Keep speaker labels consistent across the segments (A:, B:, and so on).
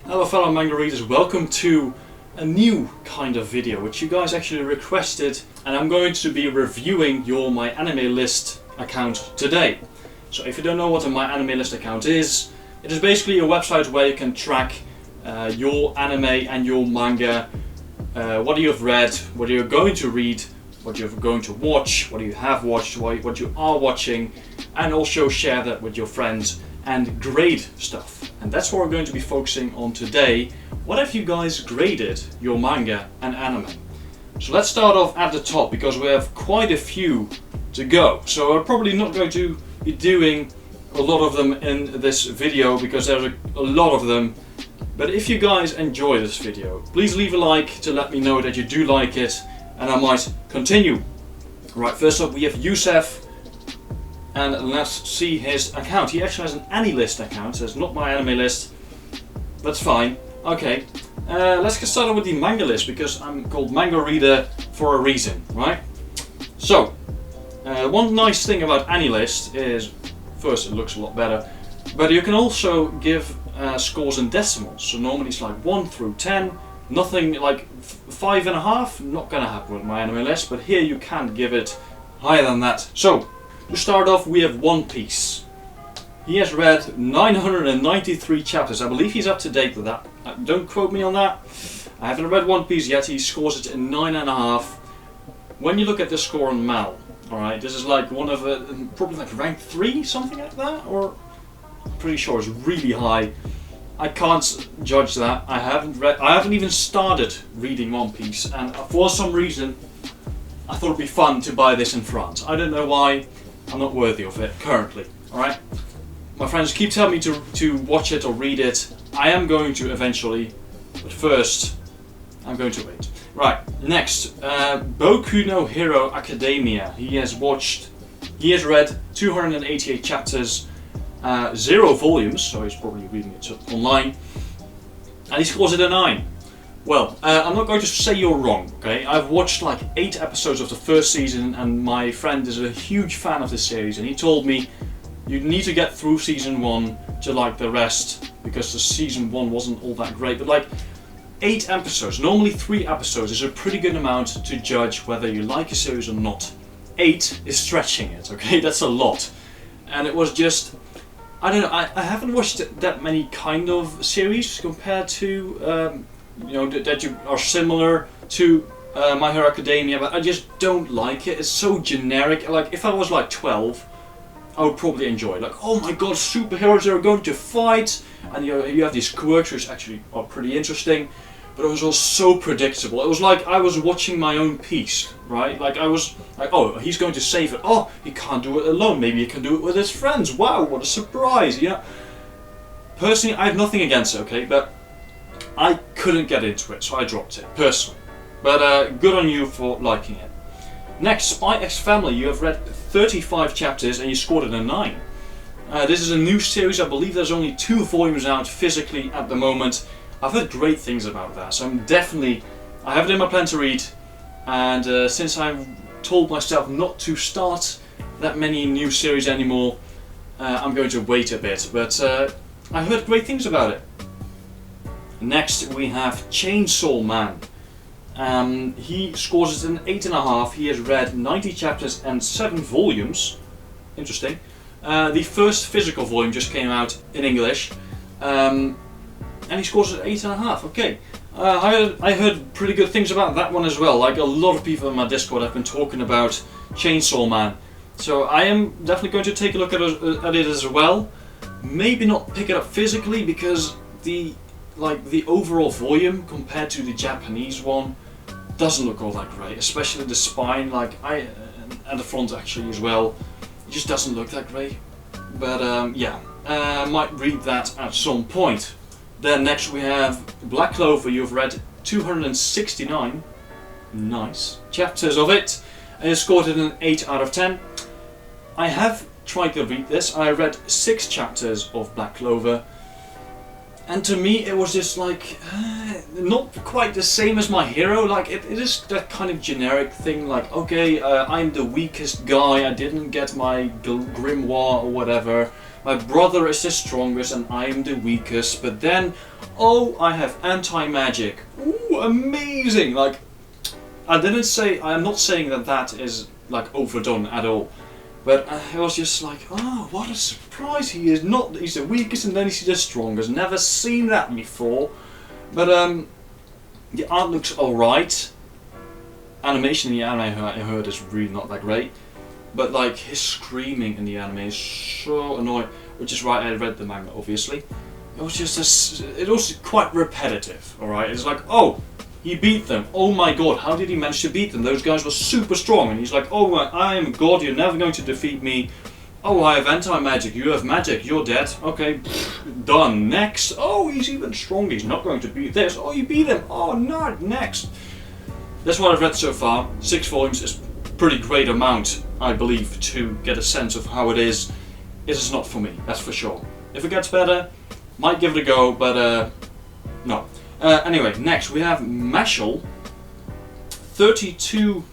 A: Hello fellow manga readers, welcome to a new kind of video which you guys actually requested, and I'm going to be reviewing your MyAnimeList account today. So if you don't know what a MyAnimeList account is, it is basically a website where you can track your anime and your manga, what you have read, what you're going to read, what you're going to watch, what you have watched, what you are watching, and also share that with your friends and grade stuff. And that's what we're going to be focusing on today. What have you guys graded your manga and anime? So let's start off at the top because we have quite a few to go. So I'm probably not going to be doing a lot of them in this video because there's a lot of them. But if you guys enjoy this video, please leave a like to let me know that you do like it and I might continue. Right, first up we have Youssef. And let's see his account. He actually has an AniList account, so it's not MyAnimeList. That's fine. Okay, let's get started with the manga list because I'm called Manga Reader for a reason, right? So, one nice thing about AniList is, first it looks a lot better, but you can also give scores in decimals. So normally it's like 1 through 10, nothing like 5.5, not gonna happen with MyAnimeList, but here you can give it higher than that. So, to start off, we have One Piece. He has read 993 chapters. I believe he's up to date with that. Don't quote me on that. I haven't read One Piece yet. He scores it in 9.5. When you look at the score on Mal, alright, this is like one of probably like rank 3, something like that, or I'm pretty sure it's really high. I can't judge that. I haven't even started reading One Piece, and for some reason, I thought it'd be fun to buy this in France. I don't know why. I'm not worthy of it currently, alright? My friends keep telling me to watch it or read it. I am going to eventually, but first, I'm going to wait. Right, next, Boku no Hero Academia. He has read 288 chapters, 0 volumes, so he's probably reading it online, and he scores it a 9. Well, I'm not going to say you're wrong, okay? I've watched like 8 episodes of the first season and my friend is a huge fan of this series and he told me you need to get through season 1 to like the rest because the season 1 wasn't all that great, but like 8 episodes, normally 3 episodes is a pretty good amount to judge whether you like a series or not. 8 is stretching it, okay? That's a lot. And it was just, I don't know, I haven't watched that many kind of series compared to you know, that you are similar to My Hero Academia, but I just don't like it. It's so generic. Like, if I was like 12, I would probably enjoy it. Like, oh my god, superheroes are going to fight, and you have these quirks which actually are pretty interesting, but it was all so predictable. It was like I was watching my own piece, right? Like, I was like, oh, he's going to save it. Oh, he can't do it alone. Maybe he can do it with his friends. Wow, what a surprise, you know? Personally, I have nothing against it, okay, but I couldn't get into it, so I dropped it, personally. But good on you for liking it. Next, Spy X Family. You have read 35 chapters and you scored it a 9. This is a new series. I believe there's only 2 volumes out physically at the moment. I've heard great things about that, so I have it in my plan to read. And since I've told myself not to start that many new series anymore, I'm going to wait a bit. But I heard great things about it. Next we have Chainsaw Man. He scores it an 8.5. He has read 90 chapters and 7 volumes. Interesting. The first physical volume just came out in English. And he scores it 8.5. Okay. I heard pretty good things about that one as well. Like a lot of people in my Discord have been talking about Chainsaw Man. So I am definitely going to take a look at it as well. Maybe not pick it up physically because the overall volume compared to the Japanese one doesn't look all that great, especially the spine, and the front actually as well. It just doesn't look that great. But yeah, I might read that at some point. Then next we have Black Clover. You've read 269 nice chapters of it and you scored it an 8 out of 10. I have tried to read this. I read 6 chapters of Black Clover. And to me it was just like, not quite the same as My Hero, like it is that kind of generic thing like, okay, I'm the weakest guy, I didn't get my grimoire or whatever, my brother is the strongest and I'm the weakest, but then, oh, I have anti-magic. Ooh, amazing! Like, I'm not saying that that is like overdone at all. But I was just like, oh, what a surprise! He's the weakest and then he's the strongest. Never seen that before. But the art looks alright. Animation in the anime I heard is really not that great. But like his screaming in the anime is so annoying. Which is why I read the manga, obviously. It was just it was quite repetitive. Alright, it's like, oh, he beat them. Oh my god, how did he manage to beat them? Those guys were super strong. And he's like, oh, I am a god, you're never going to defeat me. Oh, I have anti-magic, you have magic, you're dead. Okay, done. Next. Oh, he's even stronger, he's not going to beat this. Oh, you beat him. Oh, no, next. That's what I've read so far. 6 volumes is a pretty great amount, I believe, to get a sense of how it is. It is not for me, that's for sure. If it gets better, might give it a go, but no. Anyway, next we have Mashal. 32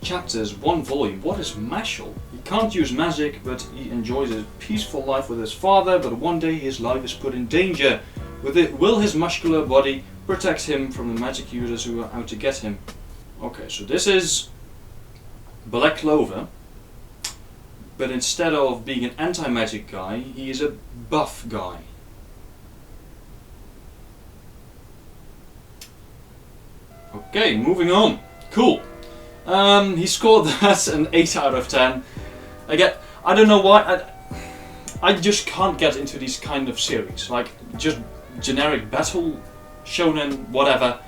A: chapters, 1 volume. What is Mashal? He can't use magic, but he enjoys a peaceful life with his father, but one day his life is put in danger. Will his muscular body protect him from the magic users who are out to get him? Okay, so this is Black Clover, but instead of being an anti-magic guy, he is a buff guy. Okay, moving on. Cool. He scored that an 8 out of 10. Again, I don't know why. I just can't get into these kind of series. Like, just generic battle, shonen, whatever.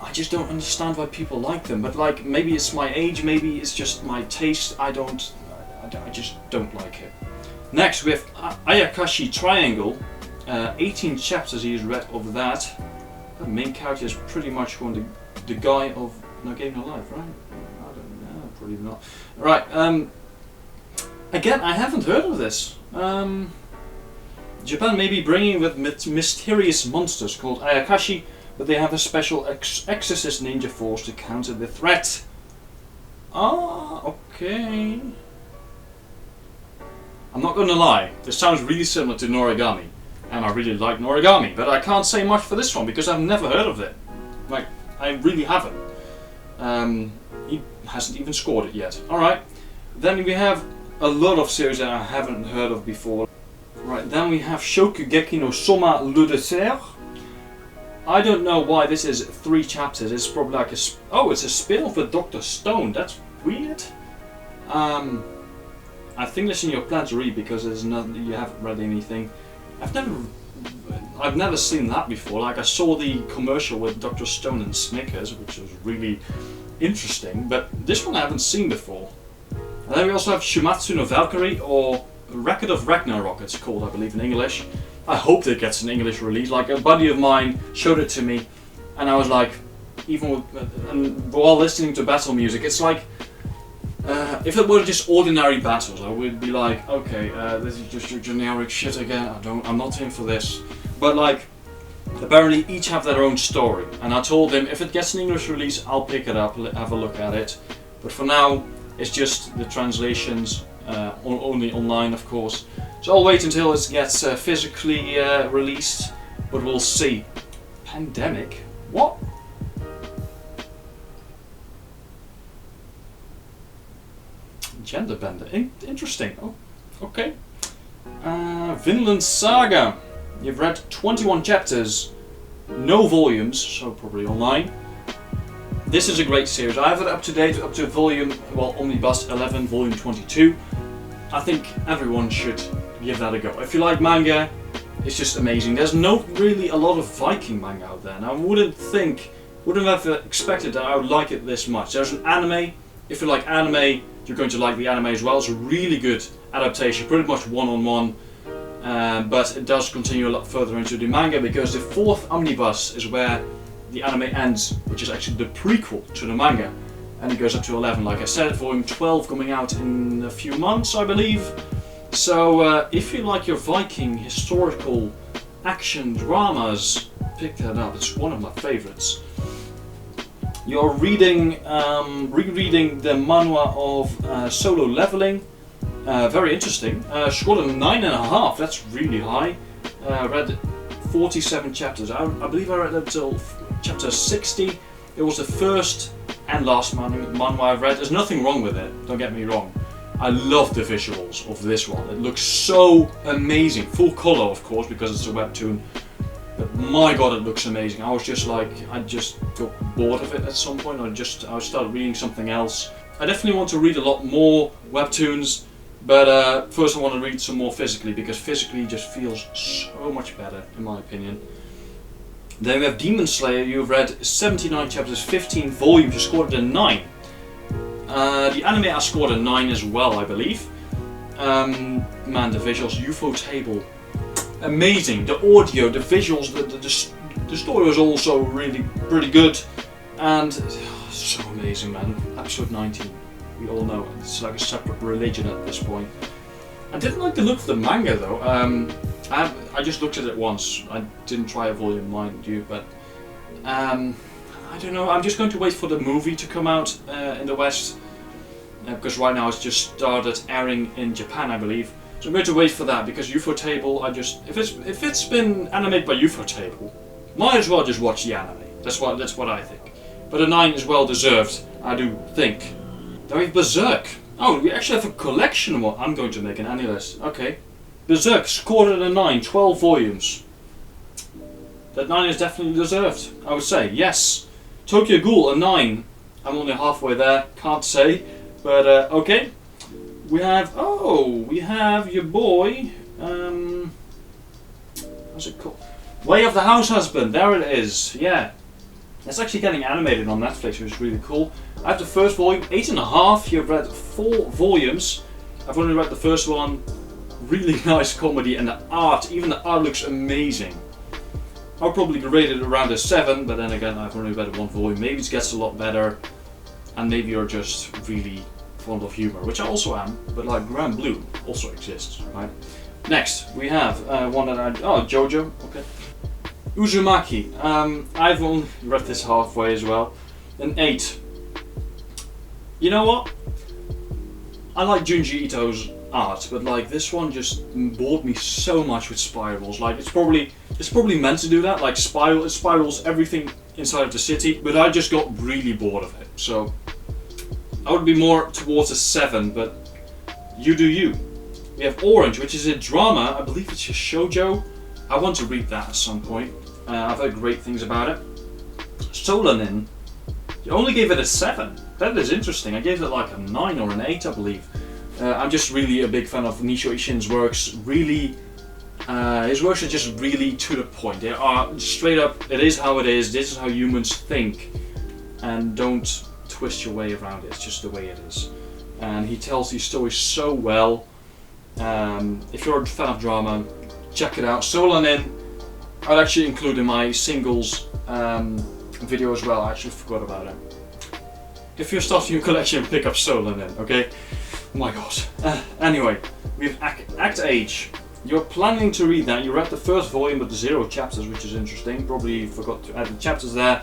A: I just don't understand why people like them. But like, maybe it's my age, maybe it's just my taste. I just don't like it. Next, we have Ayakashi Triangle. 18 chapters he's read of that. The main character is pretty much the guy of No Game No Life, right? I don't know, probably not. Right, again, I haven't heard of this. Japan may be bringing with mysterious monsters called Ayakashi, but they have a special exorcist ninja force to counter the threat. Ah, okay. I'm not gonna lie, this sounds really similar to Noragami. And I really like Noragami, but I can't say much for this one because I've never heard of it. Like, I really haven't. He hasn't even scored it yet. Alright, then we have a lot of series that I haven't heard of before. Right, then we have Shokugeki no Soma le Dessert. I don't know why this is 3 chapters. It's probably like it's a spin-off with Dr. Stone. That's weird. I think that's in your plan to read because there's nothing, you haven't read anything. I've never seen that before. Like, I saw the commercial with Dr. Stone and Snickers, which was really interesting, but this one I haven't seen before. And then we also have Shumatsu no Valkyrie, or Record of Ragnarok it's called, I believe, in English. I hope it gets an English release. Like, a buddy of mine showed it to me, and I was like, even while listening to battle music, it's like, if it were just ordinary battles, I would be like, okay, this is just your generic shit again. I'm not in for this. But like, apparently each have their own story, and I told him if it gets an English release, I'll pick it up, have a look at it. But for now, it's just the translations, only online, of course. So I'll wait until it gets physically released. But we'll see. Pandemic? What? Gender bender. Interesting. Oh, okay. Finland Saga. You've read 21 chapters, no volumes, so probably online. This is a great series. I have it up to date, up to volume, well, Omnibus 11, volume 22. I think everyone should give that a go. If you like manga, it's just amazing. There's not really a lot of Viking manga out there, and I wouldn't have expected that I would like it this much. There's an anime. If you like anime, you're going to like the anime as well. It's a really good adaptation, pretty much one-on-one, but it does continue a lot further into the manga because the 4th omnibus is where the anime ends, which is actually the prequel to the manga, and it goes up to 11. Like I said, volume 12 coming out in a few months, I believe. So if you like your Viking historical action dramas, pick that up. It's one of my favorites. You're reading, rereading the manhwa of Solo Leveling. Very interesting. Scored a 9.5. That's really high. Read 47 chapters. I believe I read up till chapter 60. It was the first and last manhwa I've read. There's nothing wrong with it, don't get me wrong. I love the visuals of this one. It looks so amazing. Full color, of course, because it's a webtoon. But my god, it looks amazing. I was just like, I just got bored of it at some point. I started reading something else. I definitely want to read a lot more webtoons, but first I want to read some more physically, because physically just feels so much better, in my opinion. Then we have Demon Slayer. You've read 79 chapters, 15 volumes. You scored a 9. The anime I scored a 9 as well, I believe. Man, the visuals, UFO table, amazing. The audio, the visuals, the story was also really pretty good, and so amazing, man. Episode 19, we all know it's like a separate religion at this point. I didn't like the look of the manga though. I just looked at it once. I didn't try a volume, mind you, but I don't know. I'm just going to wait for the movie to come out in the West, because right now it's just started airing in Japan, I believe. So I'm going to wait for that, because UFO Table, if it's been animated by UFO Table, might as well just watch the anime. That's what I think. But a 9 is well deserved, I do think. Then we have Berserk. Oh, we actually have a collection of what I'm going to make an anime list. Okay. Berserk scored at a 9, 12 volumes. That 9 is definitely deserved, I would say, yes. Tokyo Ghoul, a 9. I'm only halfway there, can't say. But, okay. We have your boy, what's it called? Way of the House Husband, there it is, yeah. It's actually getting animated on Netflix, which is really cool. I have the first volume, 8.5. You've read 4 volumes. I've only read the first one. Really nice comedy, and the art, even the art looks amazing. I'll probably rate it around a 7, but then again, I've only read 1 volume. Maybe it gets a lot better, and maybe you're just really fond of humor, which I also am, but like Grand Blue also exists, right? Next, we have one that JoJo, okay. Uzumaki, I've only read this halfway as well, an 8. You know what? I like Junji Ito's art, but like this one just bored me so much with spirals. Like it's probably meant to do that, like it spirals everything inside of the city, but I just got really bored of it. So I would be more towards a 7, but you do you. We have Orange, which is a drama. I believe it's a shoujo. I want to read that at some point. I've heard great things about it. Solanin, you only gave it a 7. That is interesting. I gave it like a 9 or an 8, I believe. I'm just really a big fan of Nishio Ishin's works. Really, his works are just really to the point. They are straight up, it is how it is, this is how humans think, and don't twist your way around it, it's just the way it is. And he tells these stories so well. If you're a fan of drama, check it out. Solanin, I'd actually include in my singles video as well. I actually forgot about it. If you're starting your collection, pick up Solanin, okay? Oh my god. Anyway, we have Act Age. You're planning to read that. You read the first volume with the 0 chapters, which is interesting. Probably forgot to add the chapters there.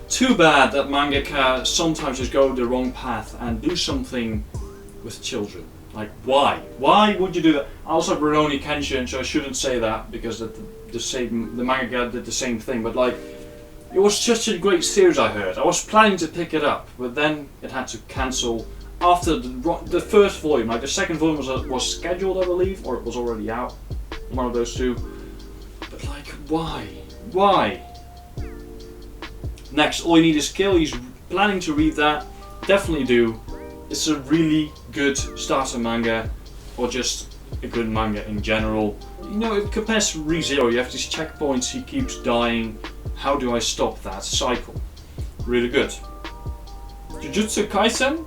A: Too bad that mangaka sometimes just go the wrong path and do something with children. Like, why? Why would you do that? I also have Rurouni Kenshin, so I shouldn't say that, because the mangaka did the same thing, but like, it was such a great series, I heard. I was planning to pick it up, but then it had to cancel after the first volume. Like the second volume was scheduled, I believe, or it was already out. One of those two. But like, why? Why? Next, All You Need Is Kill. He's planning to read that. Definitely do. It's a really good starter manga, or just a good manga in general. You know, it compares to ReZero. You have these checkpoints, he keeps dying. How do I stop that cycle? Really good. Jujutsu Kaisen.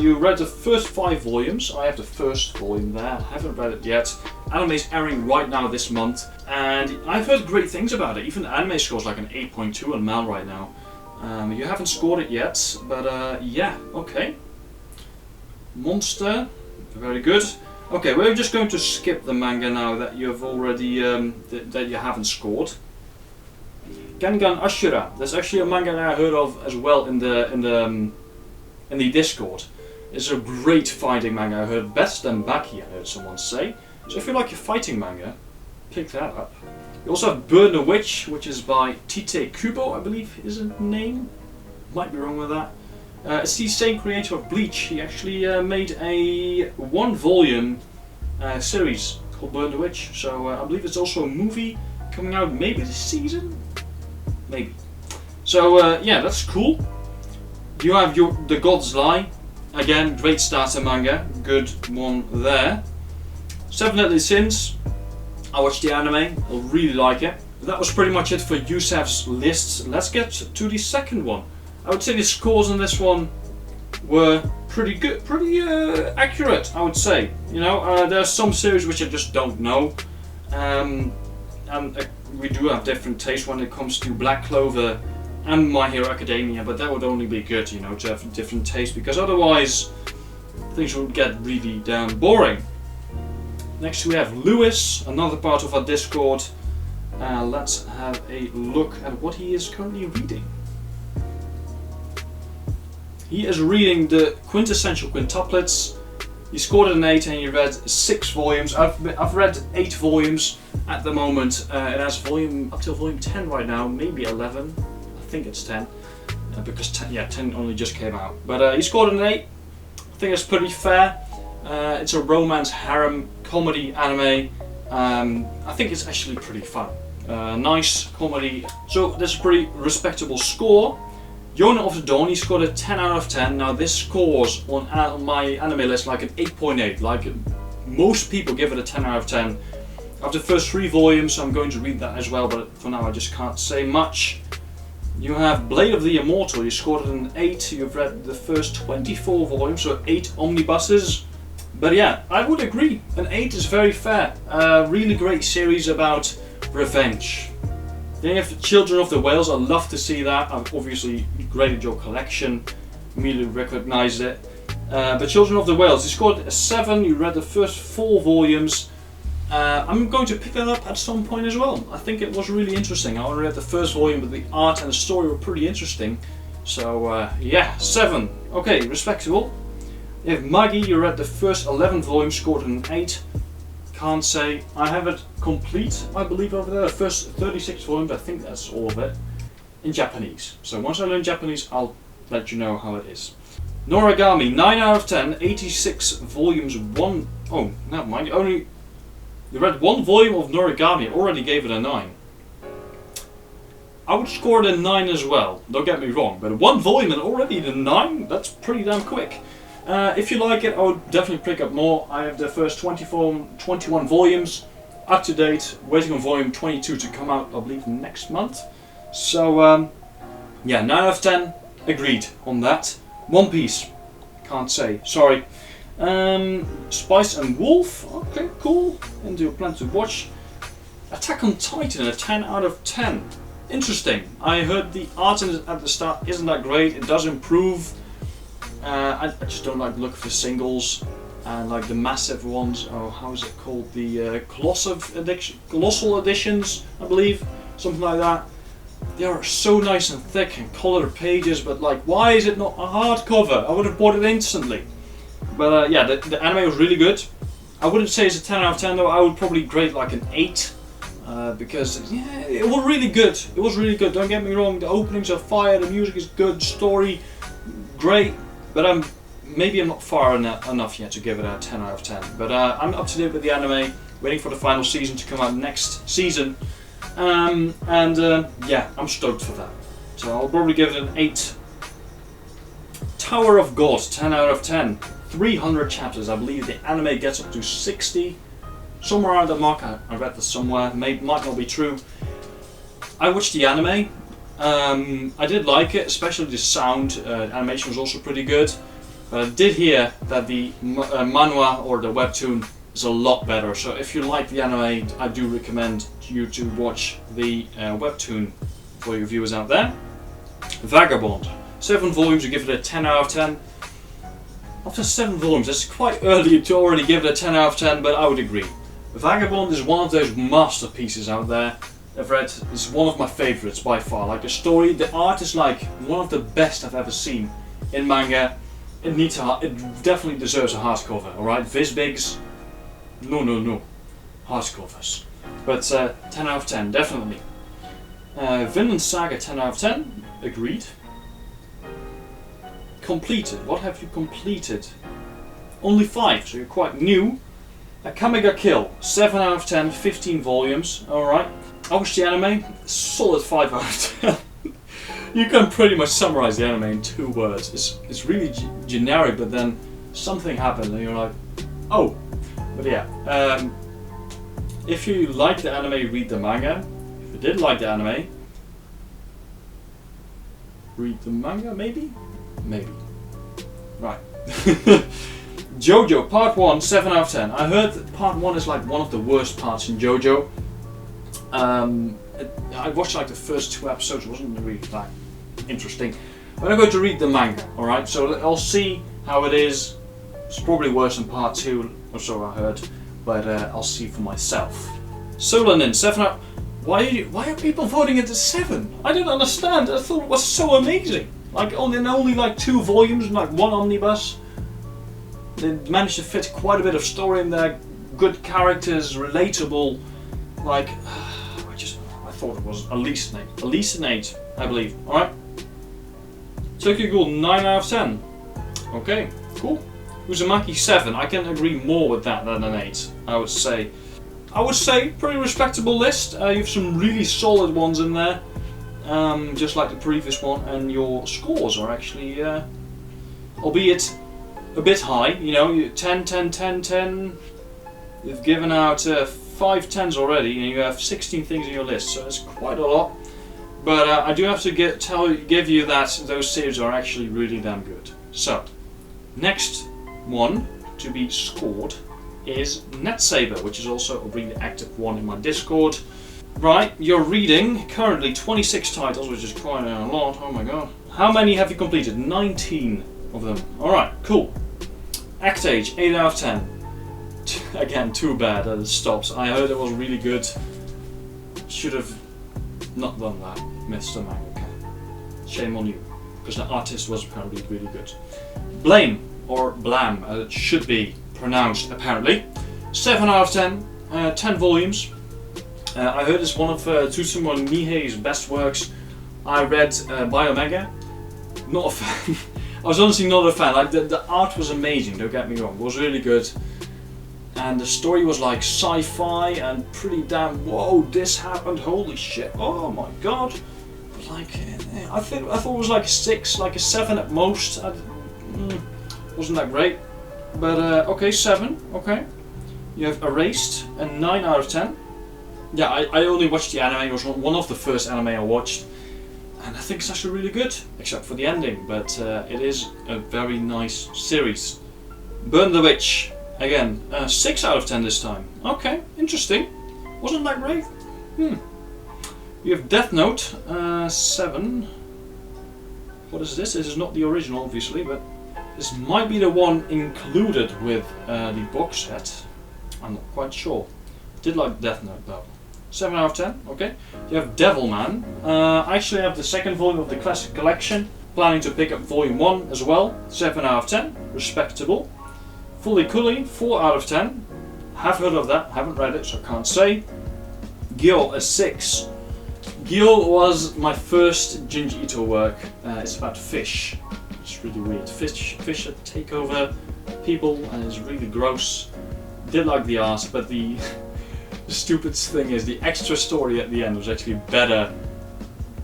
A: You read the first 5 volumes. I have the first volume there. I haven't read it yet. Anime is airing right now this month, and I've heard great things about it. Even the anime scores like an 8.2 on Mal right now. You haven't scored it yet, but yeah, okay. Monster, very good. Okay, we're just going to skip the manga now that you've already that you haven't scored. Kengan Ashura. There's actually a manga that I heard of as well in the Discord. It's a great fighting manga. I heard better than Baki, I heard someone say. So if you like your fighting manga, pick that up. We also have Burn the Witch, which is by Tite Kubo, I believe is his name. Might be wrong with that. It's the same creator of Bleach. He actually made a 1-volume series called Burn the Witch. So I believe it's also a movie coming out maybe this season? Maybe. So yeah, that's cool. You have The God's Lie. Again, great starter manga. Good one there. Seven Deadly Sins. I watched the anime. I really like it. That was pretty much it for Yusef's lists. Let's get to the second one. I would say the scores on this one were pretty good, pretty accurate, I would say. You know, there are some series which I just don't know. And we do have different tastes when it comes to Black Clover and My Hero Academia, but that would only be good, you know, to have different tastes, because otherwise things would get really damn boring. Next we have Lewis, another part of our Discord. Let's have a look at what he is currently reading. He is reading the Quintessential Quintuplets. He scored an 8 and he read 6 volumes. I've read 8 volumes at the moment. It has up till volume 10 right now, maybe 11. I think it's 10, because 10 only just came out. But he scored an 8. I think it's pretty fair. It's a romance harem comedy anime. I think it's actually pretty fun. Nice comedy. So that's a pretty respectable score. Yona of the Dawn, he scored a 10 out of 10. Now this scores on my anime list like an 8.8. Like most people give it a 10 out of 10. After the first 3 volumes, I'm going to read that as well, but for now I just can't say much. You have Blade of the Immortal, you scored an 8. You've read the first 24 volumes, so 8 omnibuses. But yeah, I would agree, an 8 is very fair. Really great series about revenge. Then you have Children of the Whales. I love to see that. I've obviously graded your collection, immediately recognized it. But Children of the Whales, you scored a 7, you read the first 4 volumes. I'm going to pick that up at some point as well. I think it was really interesting. I only read the first volume, but the art and the story were pretty interesting. So yeah, 7. Okay, respectable. You have Maggie, you read the first 11 volumes, scored an 8. Can't say. I have it complete, I believe, over there. The first 36 volumes, I think that's all of it, in Japanese. So once I learn Japanese, I'll let you know how it is. Noragami, 9 out of 10, 86 volumes, 1... Oh, never mind. You read 1 volume of Noragami, already gave it a 9. I would score it a 9 as well, don't get me wrong, but 1 volume and already the 9? That's pretty damn quick. If you like it, I would definitely pick up more. I have the first 21 volumes up to date, waiting on volume 22 to come out, I believe, next month. So, yeah, 9 out of 10, agreed on that. One Piece, can't say, sorry. Spice and Wolf, okay, cool, and do plan to watch. Attack on Titan, a 10 out of 10. Interesting. I heard the art at the start isn't that great, it does improve. I just don't like the look of the singles, and like the massive ones. Oh, how is it called? The colossal editions, I believe, something like that. They are so nice and thick and colored pages, but like, why is it not a hardcover? I would have bought it instantly. But yeah, the anime was really good. I wouldn't say it's a 10 out of 10 though. I would probably grade like an 8. Because yeah, it was really good. It was really good. Don't get me wrong. The openings are fire. The music is good. Story, great. But maybe I'm not far enough yet to give it a 10 out of 10. But I'm up to date with the anime, waiting for the final season to come out next season. Yeah, I'm stoked for that. So I'll probably give it an 8. Tower of God, 10 out of 10. 300 chapters. I believe the anime gets up to 60. Somewhere around that mark. I read this somewhere. Might not be true. I watched the anime. I did like it, especially the sound. Animation was also pretty good, but I did hear that the manhwa or the webtoon is a lot better. So if you like the anime, I do recommend you to watch the webtoon for your viewers out there. Vagabond, 7 volumes, you give it a 10 out of 10. After 7 volumes, it's quite early to already give it a 10 out of 10, but I would agree. Vagabond is one of those masterpieces out there. I've read, it's one of my favourites by far. Like the story, the art is like one of the best I've ever seen in manga. It definitely deserves a hardcover, alright? Visbigs, no. Hardcovers. But 10 out of 10, definitely. Finland Saga, 10 out of 10. Agreed. Completed. What have you completed? Only 5, so you're quite new. Kamega Kill, 7 out of 10, 15 volumes. Alright. I watched the anime. Solid 5 out of 10. You can pretty much summarize the anime in 2 words. It's really generic, but then something happened and you're like, oh. But yeah. If you like the anime, read the manga. If you did like the anime, read the manga, maybe? Maybe. Right. JoJo, part 1, 7 out of 10. I heard that part 1 is like one of the worst parts in JoJo. I watched like the first 2 episodes, it wasn't really that interesting. But I'm going to read the manga, alright? So I'll see how it is. It's probably worse than part 2, or so I heard. But I'll see for myself. Solanin, 7 out. Why are people voting it to 7? I don't understand. I thought it was so amazing. Like only like 2 volumes and like 1 omnibus. They managed to fit quite a bit of story in there. Good characters, relatable. Like I thought it was at least an 8. At least an 8, I believe. All right. Tokyo Ghoul, 9 out of 10. Okay, cool. Uzumaki 7. I can agree more with that than an 8. I would say. Pretty respectable list. You have some really solid ones in there, just like the previous one, and your scores are actually, albeit a bit high. You know, 10, 10, 10, 10. You've given out 5 10s already, and you have 16 things in your list, so it's quite a lot. But I do have to give you that those series are actually really damn good. So, next one to be scored is Net Saber, which is also a really active one in my Discord. Right, you're reading currently 26 titles, which is quite a lot. Oh my god. How many have you completed? 19 of them. Alright, cool. Act Age, 8 out of 10. Again, too bad that it stops. I heard it was really good. Should have not done that, Mr. Mangaka. Shame on you, because the artist was apparently really good. Blame, or Blam, as it should be pronounced apparently. 7 out of 10, 10 volumes. I heard it's one of Tsusumu Nihei's best works. I read Biomega. Not a fan. I was honestly not a fan. Like the art was amazing, don't get me wrong. It was really good. And the story was like sci-fi and pretty damn, whoa, this happened, holy shit, oh my god. But like, I thought it was like a 6, like a 7 at most. Wasn't that great. But okay, 7, okay. You have Erased, a 9 out of 10. Yeah, I only watched the anime. It was one of the first anime I watched. And I think it's actually really good, except for the ending. But it is a very nice series. Burn the Witch, again, 6 out of 10 this time. Okay, interesting. Wasn't that great? You have Death Note, 7. What is this? This is not the original, obviously, but this might be the one included with the box set. I'm not quite sure. Did like Death Note though. 7 out of 10, okay. You have Devilman. I actually have the second volume of the classic collection. Planning to pick up volume 1 as well. 7 out of 10, respectable. Fully Cooley, 4 out of 10. Have heard of that, haven't read it, so I can't say. Gil, a 6. Gil was my first Junji Ito work. It's about fish. It's really weird. Fish that take over people, and it's really gross. Did like the art, but the stupid thing is the extra story at the end was actually better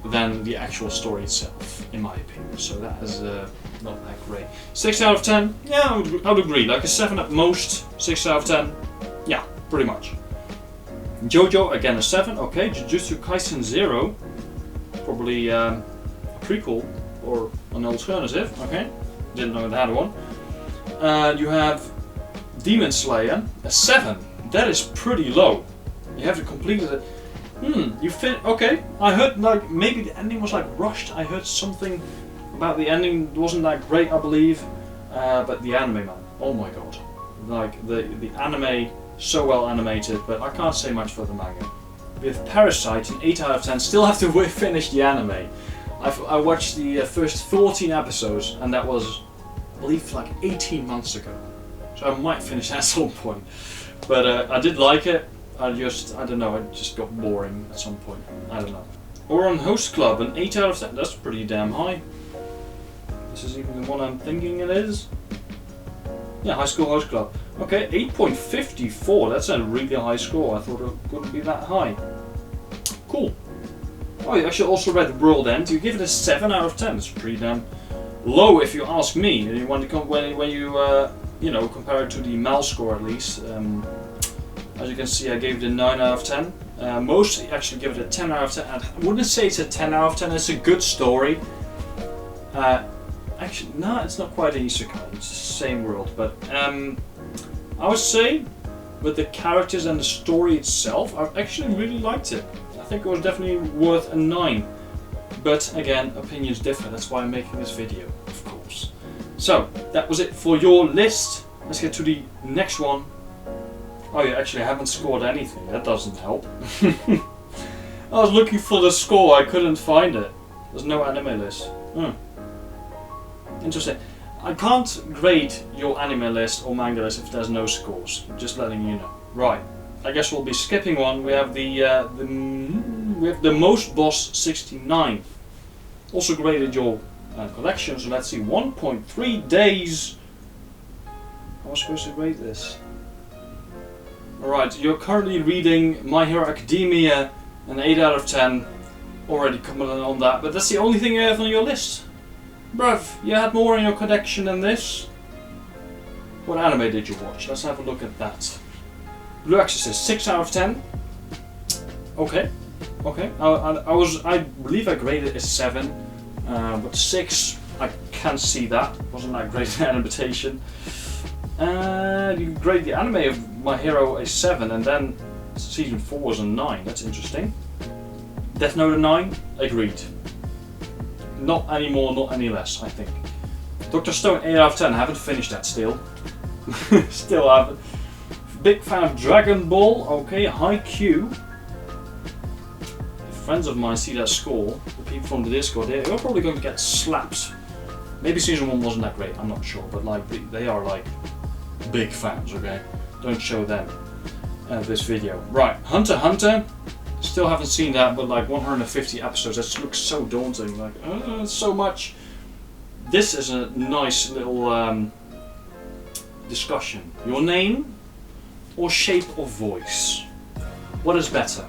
A: than the actual story itself, in my opinion. So that is not that great. 6 out of 10, yeah, I would agree. Like a 7 at most, 6 out of 10, yeah, pretty much. JoJo, again a 7, okay. Jujutsu Kaisen 0, probably a prequel or an alternative, okay. Didn't know that one. You have Demon Slayer, a 7. That is pretty low. You have to complete it. Okay. I heard like maybe the ending was like rushed. I heard something about the ending wasn't that great, I believe. But the anime, man, oh my god, like the anime, so well animated. But I can't say much for the manga. We have Parasite, an 8 out of 10. Still have to finish the anime. I watched the first 14 episodes, and that was, I believe, like 18 months ago. So I might finish at some point. But I did like it. I don't know, it just got boring at some point. I don't know. Or on Host Club, an 8 out of 10. That's pretty damn high. This is even the one I'm thinking it is. Yeah, High School Host Club. Okay, 8.54. That's a really high score. I thought it wouldn't be that high. Cool. Oh, you actually also read World End. You give it a 7 out of 10. It's pretty damn low, if you ask me. And you want to when you know, compare it to the MAL score at least. As you can see, I gave it a 9 out of 10. Most actually give it a 10 out of 10. I wouldn't say it's a 10 out of 10. It's a good story. Actually, no, it's not quite an isekai. It's the same world, but I would say with the characters and the story itself, I actually really liked it. I think it was definitely worth a 9. But again, opinions differ. That's why I'm making this video, of course. So that was it for your list. Let's get to the next one. Oh, you actually haven't scored anything. That doesn't help. I was looking for the score. I couldn't find it. There's no anime list. Interesting. I can't grade your anime list or manga list if there's no scores. Just letting you know. Right. I guess we'll be skipping one. We have the Most Boss 69. Also graded your collection. So let's see. 1.3 days. I was supposed to grade this. Alright, you're currently reading My Hero Academia, an 8 out of 10. Already commented on that, but that's the only thing you have on your list. Bruv, you had more in your collection than this. What anime did you watch? Let's have a look at that. Blue Exorcist, 6 out of 10. Okay. Okay. I believe I graded it as 7. But 6, I can't see that. Wasn't that great an annotation. You grade the anime of My Hero a 7, and then season 4 was a 9. That's interesting. Death Note a 9? Agreed. Not any more, not any less, I think. Dr. Stone 8 out of 10. I haven't finished that still. Still haven't. Big fan of Dragon Ball. Okay, Haikyuu. If friends of mine see that score, the people from the Discord, they're probably going to get slapped. Maybe season 1 wasn't that great, I'm not sure, but like they are like big fans, okay? Don't show them this video. Right, Hunter x Hunter. Still haven't seen that, but like 150 episodes, that looks so daunting, like so much. This is a nice little discussion. Your name or shape of voice? What is better?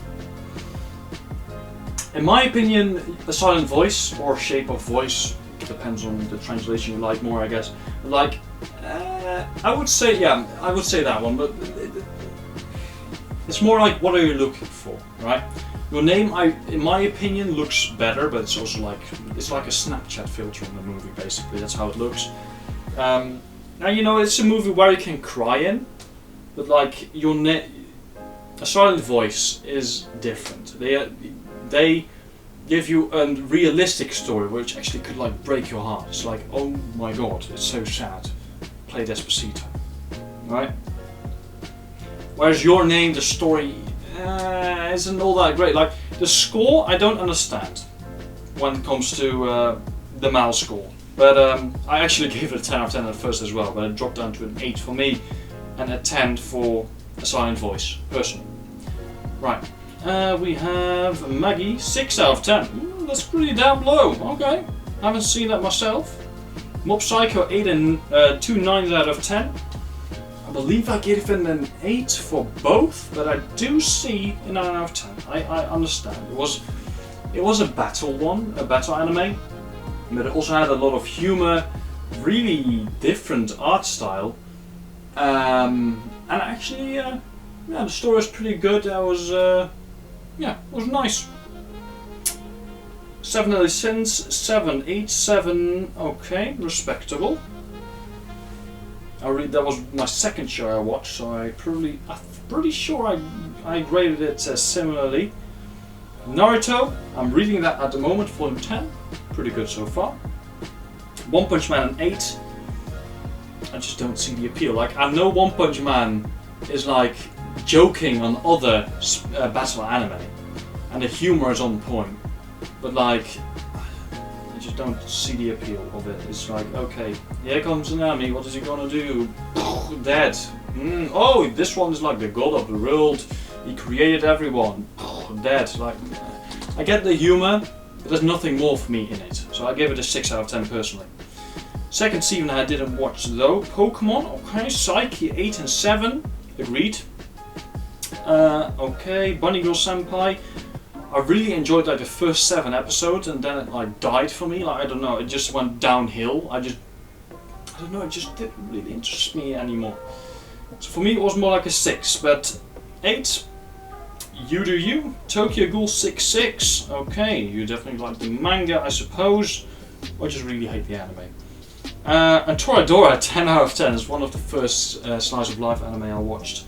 A: In my opinion, a silent voice or shape of voice, depends on the translation you like more, I guess. Like, I would say, yeah, I would say that one, but it's more like, what are you looking for, right? Your name, in my opinion, looks better, but it's also like, it's like a Snapchat filter in the movie, basically. That's how it looks. Now, you know, it's a movie where you can cry in, but like, a silent voice is different. They give you a realistic story, which actually could like break your heart. It's like, oh my god, it's so sad. Play Despacito, right? Whereas Your Name, the story isn't all that great. Like the score, I don't understand when it comes to the MAL score. But I actually gave it a 10 out of 10 at first as well, but it dropped down to an 8 for me and a 10 for a silent voice, personally. Right. We have Maggie, 6 out of 10. Ooh, that's pretty damn low. Okay, haven't seen that myself. Mob Psycho Aiden, 2 9s out of 10. I believe I gave it an 8 for both, but I do see a 9 out of 10. I understand. It was a battle one, a battle anime, but it also had a lot of humor, really different art style, and actually, yeah, the story was pretty good. Yeah, it was nice. 7 adolescents, 7, 8, 7, okay, respectable. That was my second show I watched, so I'm pretty sure I graded it similarly. Naruto, I'm reading that at the moment, volume 10, pretty good so far. One Punch Man, an 8. I just don't see the appeal. Like, I know One Punch Man is like joking on other battle anime, and the humor is on point, but like, I just don't see the appeal of it. It's like, okay, here comes an enemy, what is he gonna do? Dead. Oh, this one is like the god of the world, he created everyone. Dead. Like, I get the humor, but there's nothing more for me in it. So I gave it a 6 out of 10 personally. Second season I didn't watch though. Pokemon, okay. Psycho 8 and 7, agreed. Okay, Bunny Girl Senpai. I really enjoyed like the first 7 episodes, and then it like died for me. Like, I don't know, it just went downhill. I don't know, it just didn't really interest me anymore. So for me it was more like a 6, but 8. You do you. Tokyo Ghoul 6-6. Okay, you definitely like the manga, I suppose. Or just really hate the anime. And Toradora 10 out of 10 is one of the first slice of life anime I watched.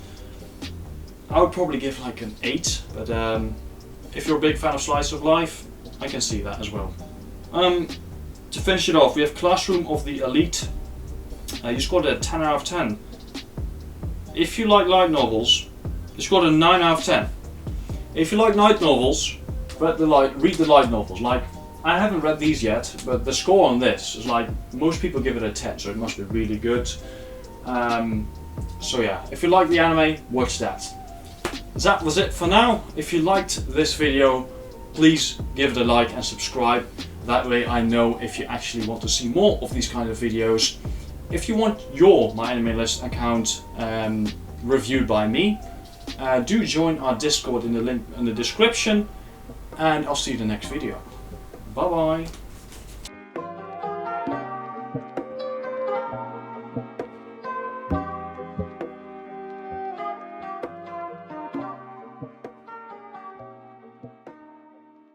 A: I would probably give like an 8, but if you're a big fan of slice of life, I can see that as well. To finish it off, we have Classroom of the Elite. You scored a 10 out of 10. If you like light novels, you scored a 9 out of 10. If you like light novels, read the light novels. Like, I haven't read these yet, but the score on this is like, most people give it a 10, so it must be really good. So yeah, if you like the anime, watch that. That was it for now. If you liked this video, please give it a like and subscribe. That way I know if you actually want to see more of these kind of videos. If you want your MyAnimeList account reviewed by me, do join our Discord in the link in the description, and I'll see you in the next video. Bye bye.